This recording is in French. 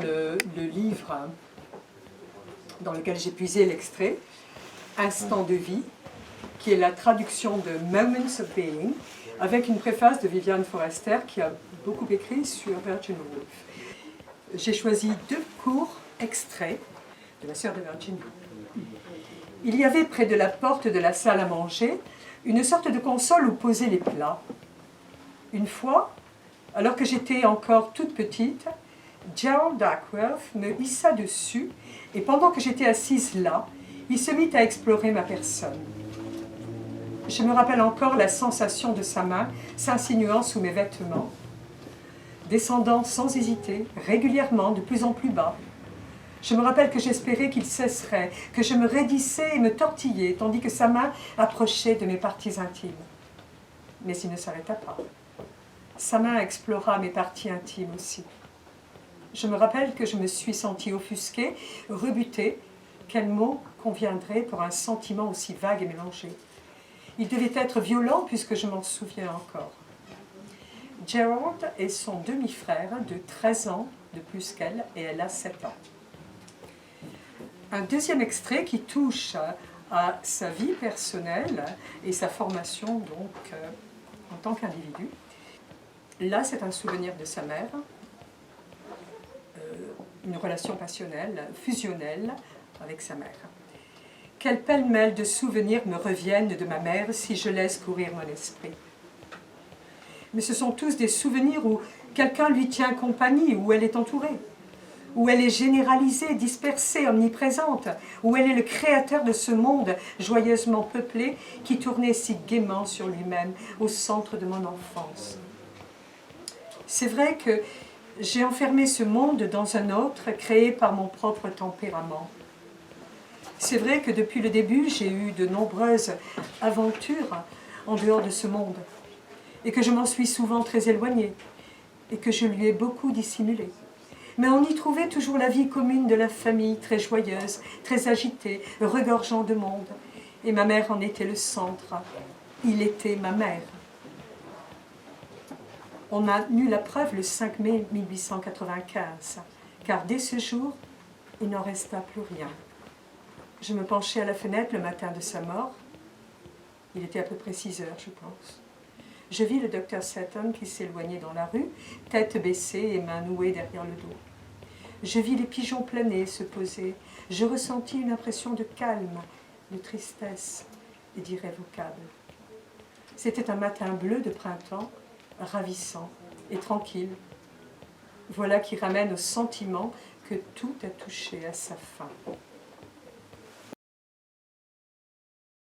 Le livre dans lequel j'ai puisé l'extrait, Instant de vie, qui est la traduction de Moments of Being, avec une préface de Viviane Forester qui a beaucoup écrit sur Virginia Woolf. J'ai choisi deux courts extraits de la sœur de Virginia. Il y avait près de la porte de la salle à manger une sorte de console où posaient les plats. Une fois, alors que j'étais encore toute petite, Gerald Duckworth me hissa dessus et pendant que j'étais assise là, il se mit à explorer ma personne. Je me rappelle encore la sensation de sa main s'insinuant sous mes vêtements, descendant sans hésiter, régulièrement, de plus en plus bas. Je me rappelle que j'espérais qu'il cesserait, que je me raidissais et me tortillais, tandis que sa main approchait de mes parties intimes. Mais il ne s'arrêta pas. Sa main explora mes parties intimes aussi. Je me rappelle que je me suis sentie offusquée, rebutée. Quel mot conviendrait pour un sentiment aussi vague et mélangé? Il devait être violent puisque je m'en souviens encore. Gerald est son demi-frère de 13 ans de plus qu'elle et elle a 7 ans. Un deuxième extrait qui touche à sa vie personnelle et sa formation donc en tant qu'individu. Là, c'est un souvenir de sa mère, une relation passionnelle, fusionnelle avec sa mère. Quel pêle-mêle de souvenirs me reviennent de ma mère si je laisse courir mon esprit. Mais ce sont tous des souvenirs où quelqu'un lui tient compagnie, où elle est entourée, où elle est généralisée, dispersée, omniprésente, où elle est le créateur de ce monde joyeusement peuplé qui tournait si gaiement sur lui-même au centre de mon enfance. C'est vrai que j'ai enfermé ce monde dans un autre créé par mon propre tempérament. C'est vrai que depuis le début, j'ai eu de nombreuses aventures en dehors de ce monde et que je m'en suis souvent très éloignée et que je lui ai beaucoup dissimulé. Mais on y trouvait toujours la vie commune de la famille, très joyeuse, très agitée, regorgeant de monde. Et ma mère en était le centre. Il était ma mère. On a eu la preuve le 5 mai 1895, car dès ce jour, il n'en resta plus rien. Je me penchai à la fenêtre le matin de sa mort. Il était à peu près 6 heures, je pense. Je vis le docteur Sutton qui s'éloignait dans la rue, tête baissée et mains nouées derrière le dos. Je vis les pigeons planer, se poser. Je ressentis une impression de calme, de tristesse et d'irrévocable. C'était un matin bleu de printemps, ravissant et tranquille. Voilà qui ramène au sentiment que tout a touché à sa fin.